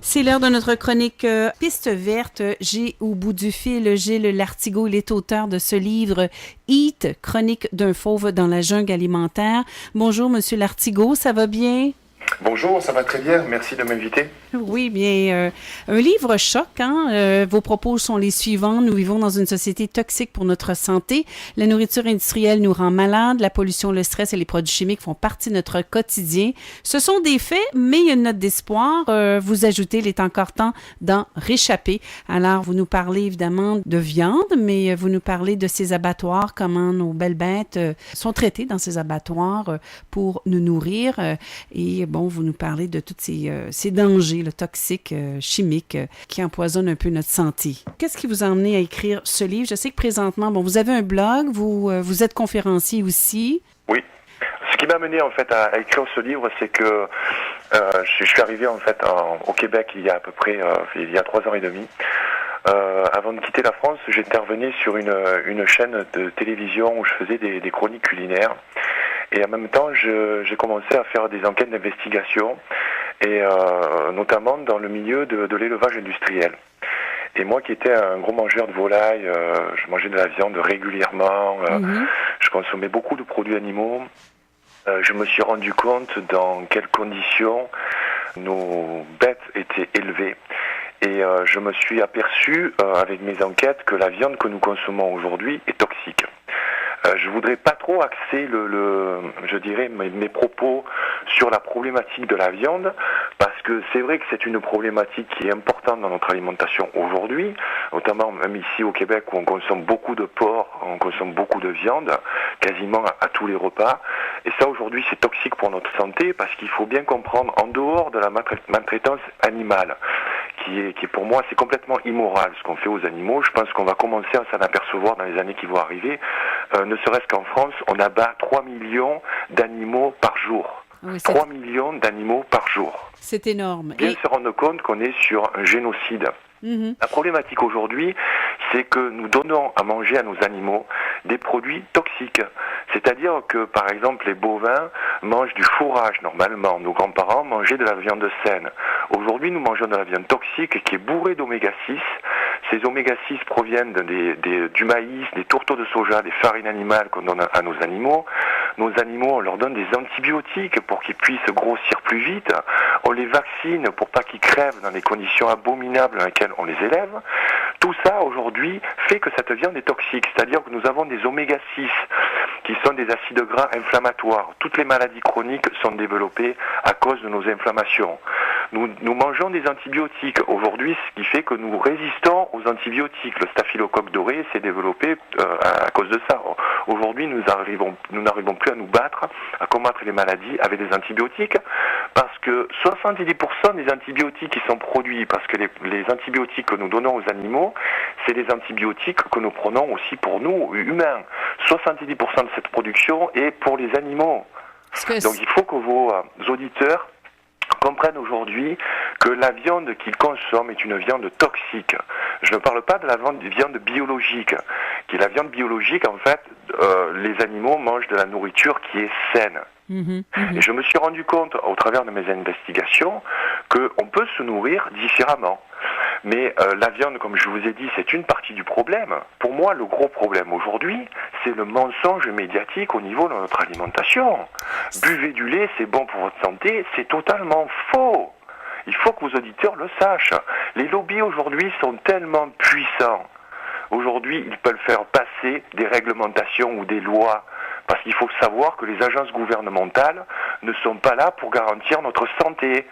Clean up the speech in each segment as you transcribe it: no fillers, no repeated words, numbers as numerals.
C'est l'heure de notre chronique Piste verte. J'ai au bout du fil Gilles Lartigot. Il est auteur de ce livre Eat, chronique d'un fauve dans la jungle alimentaire. Bonjour, Monsieur Lartigot, ça va bien? Bonjour, ça va très bien. Merci de m'inviter. Oui, bien, un livre choc, hein? Vos propos sont les suivants. Nous vivons dans une société toxique pour notre santé. La nourriture industrielle nous rend malades. La pollution, le stress et les produits chimiques font partie de notre quotidien. Ce sont des faits, mais il y a une note d'espoir. Vous ajoutez, il est encore temps d'en réchapper. Alors, vous nous parlez évidemment de viande, mais vous nous parlez de ces abattoirs, comment nos belles bêtes sont traitées dans ces abattoirs pour nous nourrir. Et bon, vous nous parlez de tous ces dangers toxiques, chimiques, qui empoisonnent un peu notre santé. Qu'est-ce qui vous a emmené à écrire ce livre? Je sais que présentement, bon, vous avez un blog, vous êtes conférencier aussi. Oui. Ce qui m'a amené en fait à écrire ce livre, c'est que je suis arrivé en fait au Québec il y a à peu près 3 ans et demi. Avant de quitter la France, j'intervenais sur une chaîne de télévision où je faisais des chroniques culinaires. Et en même temps, j'ai commencé à faire des enquêtes d'investigation, et notamment dans le milieu de l'élevage industriel. Et moi qui étais un gros mangeur de volaille, je mangeais de la viande régulièrement, je consommais beaucoup de produits animaux. Je me suis rendu compte dans quelles conditions nos bêtes étaient élevées. Et je me suis aperçu avec mes enquêtes que la viande que nous consommons aujourd'hui est toxique. Je voudrais pas trop axer je dirais mes propos sur la problématique de la viande, parce que c'est vrai que c'est une problématique qui est importante dans notre alimentation aujourd'hui, notamment même ici au Québec où on consomme beaucoup de porc, on consomme beaucoup de viande, quasiment à tous les repas. Et ça aujourd'hui c'est toxique pour notre santé, parce qu'il faut bien comprendre, en dehors de la maltraitance animale, qui est pour moi c'est complètement immoral ce qu'on fait aux animaux. Je pense qu'on va commencer à s'en apercevoir dans les années qui vont arriver. Ne serait-ce qu'en France, on abat 3 millions d'animaux par jour. Oui, 3 millions d'animaux par jour. C'est énorme. Bien se rendre compte qu'on est sur un génocide. La problématique aujourd'hui, c'est que nous donnons à manger à nos animaux des produits toxiques. C'est-à-dire que, par exemple, les bovins mangent du fourrage normalement. Nos grands-parents mangeaient de la viande saine. Aujourd'hui, nous mangeons de la viande toxique qui est bourrée d'oméga 6. Ces oméga 6 proviennent du maïs, des tourteaux de soja, des farines animales qu'on donne à nos animaux. Nos animaux, on leur donne des antibiotiques pour qu'ils puissent grossir plus vite. On les vaccine pour pas qu'ils crèvent dans des conditions abominables dans lesquelles on les élève. Tout ça, aujourd'hui, fait que cette viande est toxique. C'est-à-dire que nous avons des oméga 6 qui sont des acides gras inflammatoires. Toutes les maladies chroniques sont développées à cause de nos inflammations. Nous mangeons des antibiotiques aujourd'hui, ce qui fait que nous résistons aux antibiotiques. Le staphylocoque doré s'est développé à cause de ça. Aujourd'hui, nous n'arrivons plus à nous battre, à combattre les maladies avec des antibiotiques, parce que 70% des antibiotiques qui sont produits, parce que les antibiotiques que nous donnons aux animaux, c'est des antibiotiques que nous prenons aussi pour nous, humains. 70% de cette production est pour les animaux. Donc il faut que vos auditeurs comprennent aujourd'hui que la viande qu'ils consomment est une viande toxique. Je ne parle pas de la viande biologique. Qui est la viande biologique, en fait, les animaux mangent de la nourriture qui est saine. Et je me suis rendu compte, au travers de mes investigations, qu'on peut se nourrir différemment. Mais la viande, comme je vous ai dit, c'est une partie du problème. Pour moi, le gros problème aujourd'hui, c'est le mensonge médiatique au niveau de notre alimentation. Buvez du lait, c'est bon pour votre santé, c'est totalement faux. Il faut que vos auditeurs le sachent. Les lobbies aujourd'hui sont tellement puissants. Aujourd'hui, ils peuvent faire passer des réglementations ou des lois. Parce qu'il faut savoir que les agences gouvernementales ne sont pas là pour garantir notre santé.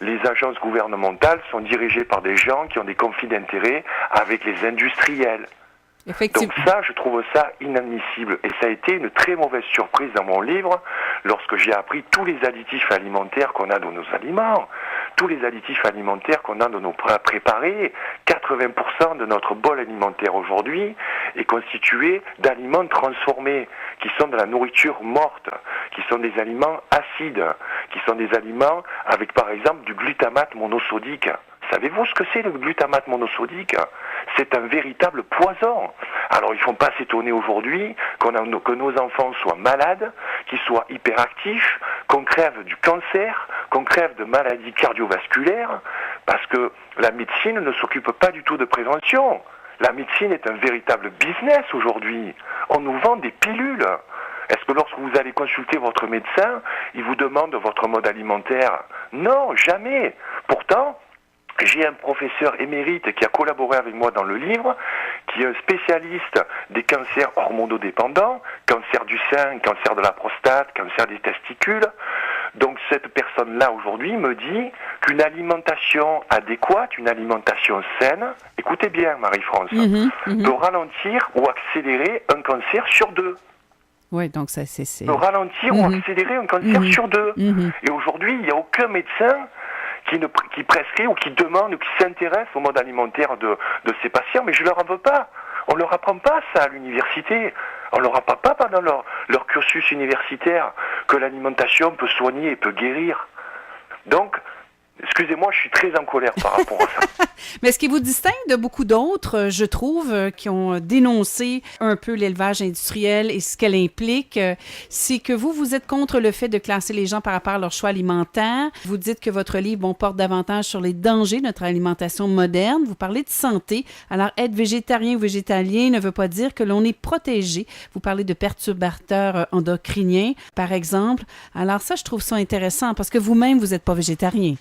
Les agences gouvernementales sont dirigées par des gens qui ont des conflits d'intérêts avec les industriels. Donc ça, je trouve ça inadmissible. Et ça a été une très mauvaise surprise dans mon livre lorsque j'ai appris tous les additifs alimentaires qu'on a dans nos aliments. Tous les additifs alimentaires qu'on a dans nos plats préparés. 80% de notre bol alimentaire aujourd'hui est constitué d'aliments transformés, qui sont de la nourriture morte, qui sont des aliments acides, qui sont des aliments avec par exemple du glutamate monosodique. Savez-vous ce que c'est le glutamate monosodique? C'est un véritable poison. Alors il ne faut pas s'étonner aujourd'hui que nos enfants soient malades, qu'ils soient hyperactifs, qu'on crève du cancer, qu'on crève de maladies cardiovasculaires, parce que la médecine ne s'occupe pas du tout de prévention. La médecine est un véritable business aujourd'hui. On nous vend des pilules. Est-ce que lorsque vous allez consulter votre médecin, il vous demande votre mode alimentaire? Non, jamais. Pourtant, j'ai un professeur émérite qui a collaboré avec moi dans le livre, qui est un spécialiste des cancers hormonodépendants, cancer du sein, cancer de la prostate, cancer des testicules. Donc cette personne-là aujourd'hui me dit qu'une alimentation adéquate, une alimentation saine, écoutez bien Marie-France, peut ralentir ou accélérer un cancer sur 2. Oui, donc ça c'est... Peut ralentir ou accélérer un cancer sur 2. Et aujourd'hui, il n'y a aucun médecin qui prescrit ou qui demande ou qui s'intéresse au mode alimentaire de ces patients, mais je leur en veux pas. On leur apprend pas ça à l'université. On leur apprend pas pendant leur cursus universitaire que l'alimentation peut soigner et peut guérir. Donc, excusez-moi, je suis très en colère par rapport à ça. Mais ce qui vous distingue de beaucoup d'autres, je trouve, qui ont dénoncé un peu l'élevage industriel et ce qu'elle implique, c'est que vous êtes contre le fait de classer les gens par rapport à leur choix alimentaire. Vous dites que votre livre porte davantage sur les dangers de notre alimentation moderne. Vous parlez de santé. Alors, être végétarien ou végétalien ne veut pas dire que l'on est protégé. Vous parlez de perturbateurs endocriniens, par exemple. Alors ça, je trouve ça intéressant parce que vous-même, vous n'êtes pas végétarien.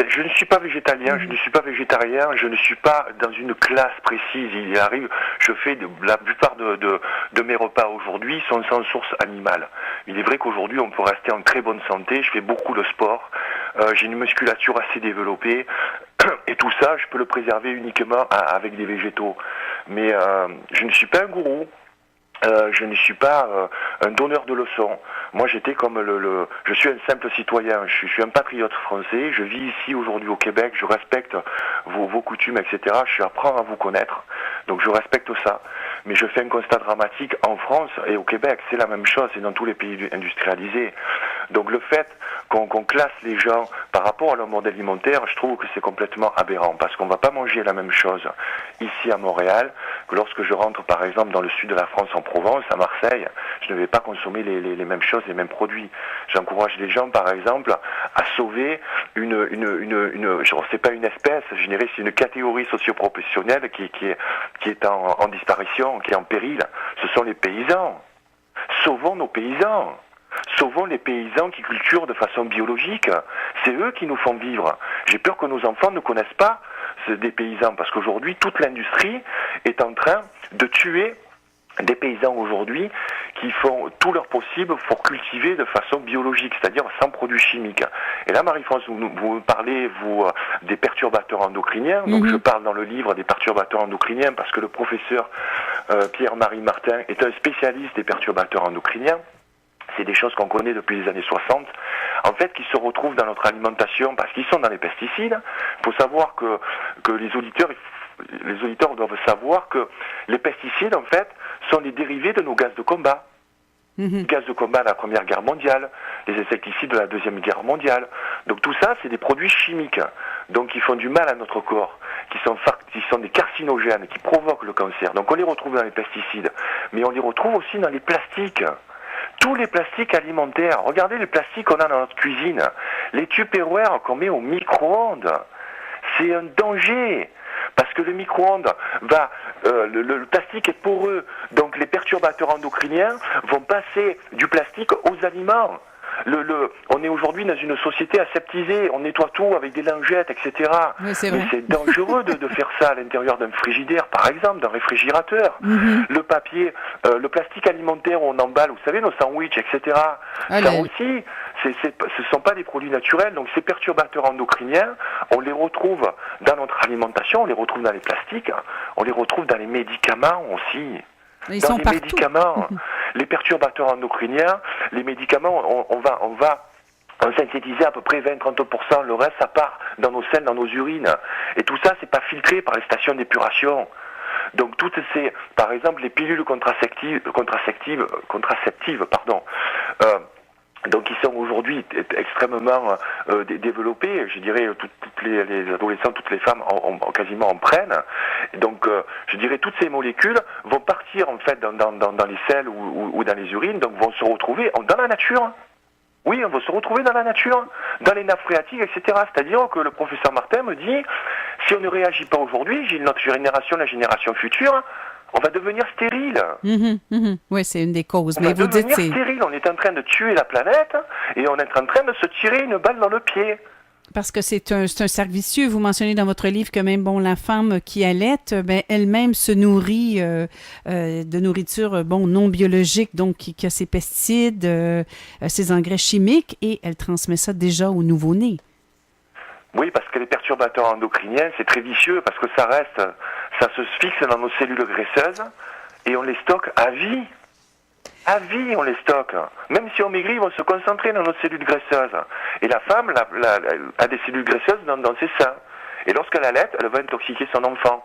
Je ne suis pas végétalien, je ne suis pas végétarien, je ne suis pas dans une classe précise. Il arrive, je fais la plupart de mes repas aujourd'hui sont sans source animale. Il est vrai qu'aujourd'hui on peut rester en très bonne santé, je fais beaucoup de sport, j'ai une musculature assez développée et tout ça je peux le préserver uniquement avec des végétaux. Mais je ne suis pas un gourou. Je ne suis pas un donneur de leçons. Moi, j'étais comme je suis un simple citoyen. Je suis un patriote français. Je vis ici aujourd'hui au Québec. Je respecte vos coutumes, etc. Je apprends à vous connaître. Donc, je respecte ça. Mais je fais un constat dramatique en France et au Québec. C'est la même chose. C'est dans tous les pays industrialisés. Donc, le fait qu'on classe les gens par rapport à leur mode alimentaire, je trouve que c'est complètement aberrant. Parce qu'on ne va pas manger la même chose ici à Montréal que lorsque je rentre, par exemple, dans le sud de la France, en Provence, à Marseille. Je ne vais pas consommer les mêmes choses, les mêmes produits. J'encourage les gens, par exemple, à sauver c'est pas une espèce, je dirais, c'est une catégorie socio-professionnelle qui est en disparition, qui est en péril. Ce sont les paysans. Sauvons nos paysans. Sauvons les paysans qui culturent de façon biologique. C'est eux qui nous font vivre. J'ai peur que nos enfants ne connaissent pas des paysans, parce qu'aujourd'hui, toute l'industrie est en train de tuer des paysans aujourd'hui qui font tout leur possible pour cultiver de façon biologique, c'est-à-dire sans produits chimiques. Et là, Marie-France, vous parlez, des perturbateurs endocriniens. Donc, je parle dans le livre des perturbateurs endocriniens parce que le professeur Pierre-Marie Martin est un spécialiste des perturbateurs endocriniens. C'est des choses qu'on connaît depuis les années 60, en fait, qui se retrouvent dans notre alimentation parce qu'ils sont dans les pesticides. Il faut savoir que les auditeurs doivent savoir que les pesticides, en fait, sont les dérivés de nos gaz de combat. Les gaz de combat de la Première Guerre mondiale, les insecticides de la Deuxième Guerre mondiale. Donc tout ça, c'est des produits chimiques, donc qui font du mal à notre corps, qui sont des carcinogènes, qui provoquent le cancer. Donc on les retrouve dans les pesticides, mais on les retrouve aussi dans les plastiques. Tous les plastiques alimentaires, regardez les plastiques qu'on a dans notre cuisine, les Tupperware qu'on met au micro-ondes, c'est un danger. Parce que le micro-ondes le plastique est poreux, donc les perturbateurs endocriniens vont passer du plastique aux aliments. On est aujourd'hui dans une société aseptisée, on nettoie tout avec des lingettes, etc. Oui, c'est mais vrai. c'est dangereux de faire ça à l'intérieur d'un frigidaire, par exemple, d'un réfrigérateur. Le papier, le plastique alimentaire, on emballe, vous savez, nos sandwichs, etc. Ça aussi, ce ne sont pas des produits naturels, donc ces perturbateurs endocriniens, on les retrouve dans notre alimentation, on les retrouve dans les plastiques, on les retrouve dans les médicaments aussi. Ils dans sont les partout. médicaments, les perturbateurs endocriniens, les médicaments, on synthétise à peu près 20-30%, le reste ça part dans nos selles, dans nos urines. Et tout ça, c'est pas filtré par les stations d'épuration. Donc toutes ces, par exemple, les pilules contraceptives, donc qui sont aujourd'hui extrêmement développées, je dirais toutes les adolescents, toutes les femmes quasiment en prennent. Et donc je dirais toutes ces molécules vont partir en fait dans les selles ou dans les urines, donc vont se retrouver dans la nature. Oui, on va se retrouver dans la nature, dans les nappes phréatiques, etc. C'est-à-dire que le professeur Martin me dit, si on ne réagit pas aujourd'hui, notre génération, la génération future, on va devenir stérile. Oui, c'est une des causes. On Mais va vous dites devenir stérile. On est en train de tuer la planète et on est en train de se tirer une balle dans le pied. parce que c'est un cercle vicieux. Vous mentionnez dans votre livre que même la femme qui allaite, elle-même se nourrit de nourriture non biologique, donc qui a ses pesticides, ses engrais chimiques, et elle transmet ça déjà au nouveau-né. Oui, parce que les perturbateurs endocriniens, c'est très vicieux, parce que ça se fixe dans nos cellules graisseuses et on les stocke à vie. À vie, on les stocke. Même si on maigrit, ils vont se concentrer dans nos cellules graisseuses. Et la femme a des cellules graisseuses dans ses seins. Et lorsqu'elle allaite, elle va intoxiquer son enfant.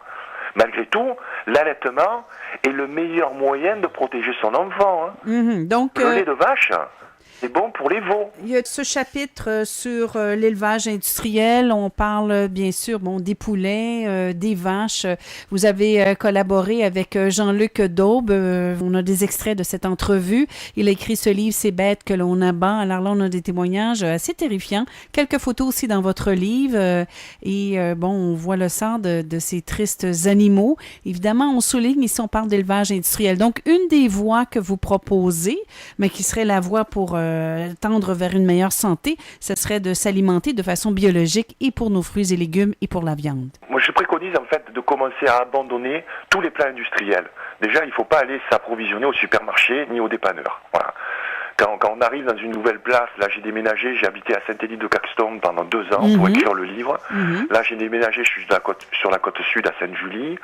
Malgré tout, l'allaitement est le meilleur moyen de protéger son enfant. Donc, le lait de vache, c'est bon pour les veaux. Il y a ce chapitre sur l'élevage industriel. On parle bien sûr des poulets, des vaches. Vous avez collaboré avec Jean-Luc Daube. On a des extraits de cette entrevue. Il a écrit ce livre, C'est bête que l'on abat. Alors là, on a des témoignages assez terrifiants. Quelques photos aussi dans votre livre. On voit le sort de ces tristes animaux. Évidemment, on souligne ici, on parle d'élevage industriel. Donc, une des voies que vous proposez, mais qui serait la voie pour tendre vers une meilleure santé, ce serait de s'alimenter de façon biologique et pour nos fruits et légumes et pour la viande. Moi, je préconise en fait de commencer à abandonner tous les plats industriels. Déjà, il ne faut pas aller s'approvisionner au supermarché ni au dépanneur. Voilà. Quand on arrive dans une nouvelle place, là j'ai déménagé, j'ai habité à Saint-Élie-de-Caxton pendant 2 ans pour écrire le livre. Là j'ai déménagé, je suis sur la côte sud à Sainte-Julie.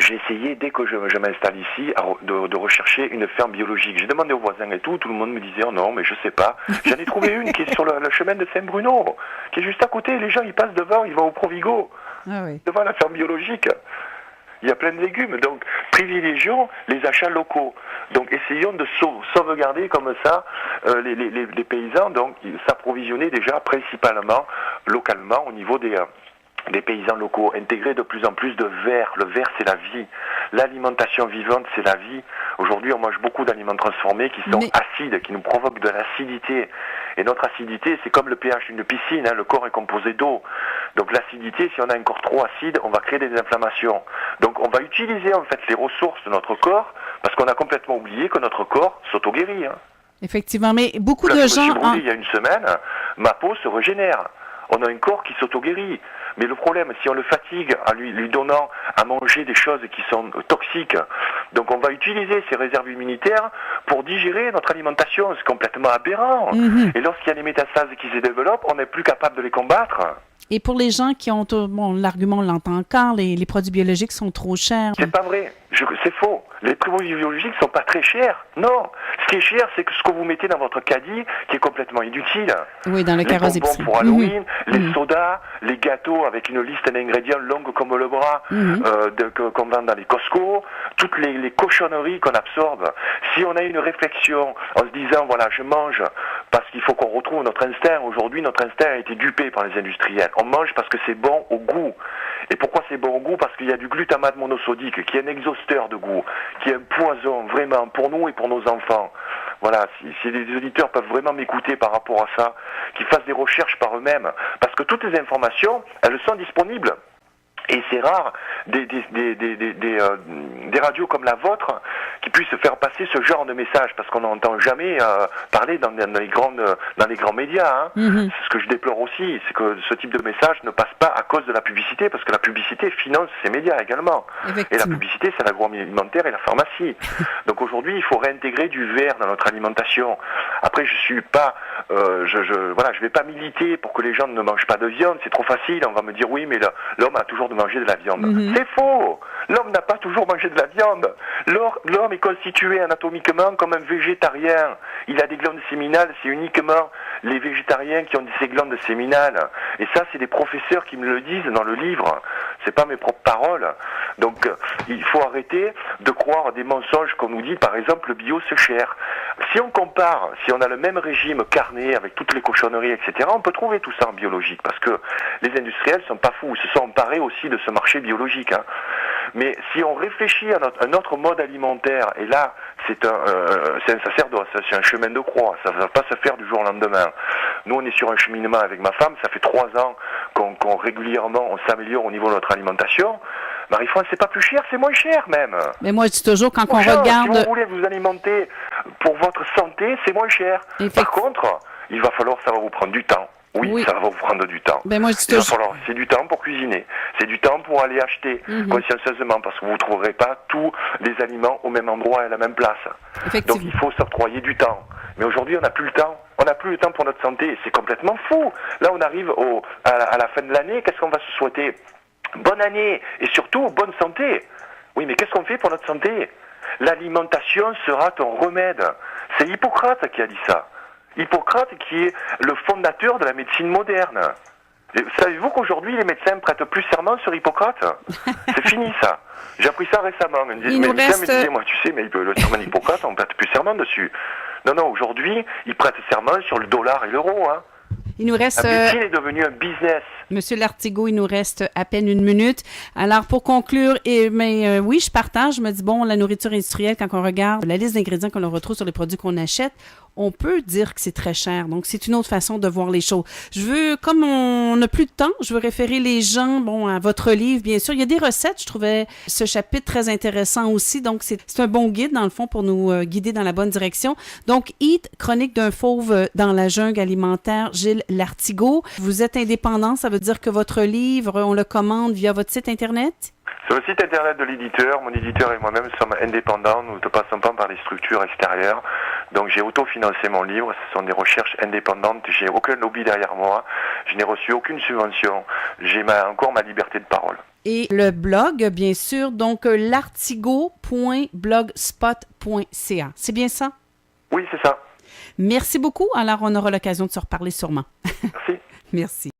J'ai essayé, dès que je m'installe ici, de rechercher une ferme biologique. J'ai demandé aux voisins et tout le monde me disait « Oh non, mais je sais pas ». J'en ai trouvé une qui est sur le chemin de Saint-Bruno, qui est juste à côté. Les gens, ils passent devant, ils vont au Provigo, devant la ferme biologique. Il y a plein de légumes, donc privilégions les achats locaux. Donc essayons de sauvegarder comme ça les paysans, donc s'approvisionner déjà principalement localement au niveau des paysans locaux, intégrer de plus en plus de verre. Le verre, c'est la vie. L'alimentation vivante, c'est la vie. Aujourd'hui, on mange beaucoup d'aliments transformés qui sont acides, qui nous provoquent de l'acidité. Et notre acidité, c'est comme le pH d'une piscine, le corps est composé d'eau. Donc l'acidité, si on a un corps trop acide, on va créer des inflammations. Donc on va utiliser en fait les ressources de notre corps, parce qu'on a complètement oublié que notre corps s'auto-guérit. Effectivement, mais beaucoup de gens... Je me suis brûlé il y a une semaine, ma peau se régénère. On a un corps qui s'auto-guérit. Mais le problème, si on le fatigue en lui donnant à manger des choses qui sont toxiques, donc on va utiliser ces réserves immunitaires pour digérer notre alimentation. C'est complètement aberrant. Et lorsqu'il y a des métastases qui se développent, on n'est plus capable de les combattre. Et pour les gens qui ont... l'argument, on l'entend encore, les produits biologiques sont trop chers. C'est pas vrai. C'est faux. Les produits biologiques sont pas très chers. Non. Ce qui est cher, c'est ce que vous mettez dans votre caddie, qui est complètement inutile. Oui, dans le carrosse d'épicerie. Les bonbons pour Halloween, les sodas, les gâteaux avec une liste d'ingrédients longue comme le bras, qu'on vend dans les Costco, toutes les cochonneries qu'on absorbe. Si on a une réflexion en se disant, voilà, je mange parce qu'il faut qu'on retrouve notre instinct. Aujourd'hui, notre instinct a été dupé par les industriels. On mange parce que c'est bon au goût. Et pourquoi c'est bon au goût? Parce qu'il y a du glutamate monosodique, qui est un exhausteur de goût, qui est un poison, vraiment, pour nous et pour nos enfants. Voilà, si les auditeurs peuvent vraiment m'écouter par rapport à ça, qu'ils fassent des recherches par eux-mêmes. Parce que toutes les informations, elles sont disponibles. Et c'est rare des radios comme la vôtre qui puissent faire passer ce genre de message, parce qu'on n'entend jamais parler dans les grands médias. Ce que je déplore aussi, c'est que ce type de message ne passe pas à cause de la publicité, parce que la publicité finance ces médias également. Et la publicité, c'est l'agroalimentaire et la pharmacie. Donc aujourd'hui, il faut réintégrer du verre dans notre alimentation. Après, je suis pas, je vais pas militer pour que les gens ne mangent pas de viande. C'est trop facile. On va me dire oui, mais l'homme a toujours manger de la viande. C'est faux. L'homme n'a pas toujours mangé de la viande. L'homme est constitué anatomiquement comme un végétarien. Il a des glandes séminales, c'est uniquement les végétariens qui ont ces glandes séminales. Et ça, c'est des professeurs qui me le disent dans le livre. C'est pas mes propres paroles. Donc, il faut arrêter de croire des mensonges qu'on nous dit. Par exemple, le bio, c'est cher. Si on compare, si on a le même régime carné avec toutes les cochonneries, etc., on peut trouver tout ça en biologique. Parce que les industriels sont pas fous. Ils se sont emparés aussi de ce marché biologique. Mais si on réfléchit à un autre mode alimentaire, et là, c'est un sacerdoce, c'est un chemin de croix, ça ne va pas se faire du jour au lendemain. Nous, on est sur un cheminement avec ma femme, ça fait 3 ans qu'on régulièrement, on s'améliore au niveau de notre alimentation. Marie-France, c'est pas plus cher, c'est moins cher même. Mais moi, je dis toujours, quand on regarde... regarde... Si vous voulez vous alimenter pour votre santé, c'est moins cher. Par contre, il va falloir, ça va vous prendre du temps. Oui, ça va vous prendre du temps. Ben moi, c'est du temps pour cuisiner. C'est du temps pour aller acheter consciencieusement, parce que vous ne trouverez pas tous les aliments au même endroit et à la même place. Donc il faut s'octroyer du temps. Mais aujourd'hui, on n'a plus le temps. On n'a plus le temps pour notre santé. C'est complètement fou. Là, on arrive à la fin de l'année. Qu'est-ce qu'on va se souhaiter? Bonne année et surtout bonne santé. Oui, mais qu'est-ce qu'on fait pour notre santé? L'alimentation sera ton remède. C'est Hippocrate qui a dit ça. Hippocrate qui est le fondateur de la médecine moderne. Et savez-vous qu'aujourd'hui les médecins prêtent plus serment sur Hippocrate? C'est fini ça. J'ai appris ça récemment. Me disait, moi tu sais, mais le serment d'Hippocrate, on ne prête plus serment dessus. Non, aujourd'hui, ils prêtent serment sur le dollar et l'euro. Hein. Il nous reste... La médecine est devenue un business. Monsieur Lartigot, il nous reste à peine 1 minute. Alors, pour conclure, oui, je partage. Je me dis, bon, la nourriture industrielle, quand on regarde la liste d'ingrédients qu'on retrouve sur les produits qu'on achète, on peut dire que c'est très cher. Donc, c'est une autre façon de voir les choses. Comme on n'a plus de temps, je veux référer les gens, à votre livre, bien sûr. Il y a des recettes. Je trouvais ce chapitre très intéressant aussi. Donc, c'est un bon guide, dans le fond, pour nous guider dans la bonne direction. Donc, Eat, chronique d'un fauve dans la jungle alimentaire, Gilles Lartigot. Vous êtes indépendant, ça veut dire que votre livre, on le commande via votre site Internet? Sur le site Internet de l'éditeur, mon éditeur et moi-même sommes indépendants, nous ne passons pas par les structures extérieures. Donc j'ai autofinancé mon livre, ce sont des recherches indépendantes, j'ai aucun lobby derrière moi, je n'ai reçu aucune subvention, j'ai encore ma liberté de parole. Et le blog, bien sûr, donc lartigot.blogspot.ca. C'est bien ça? Oui, c'est ça. Merci beaucoup. Alors, on aura l'occasion de se reparler sûrement. Merci. Merci.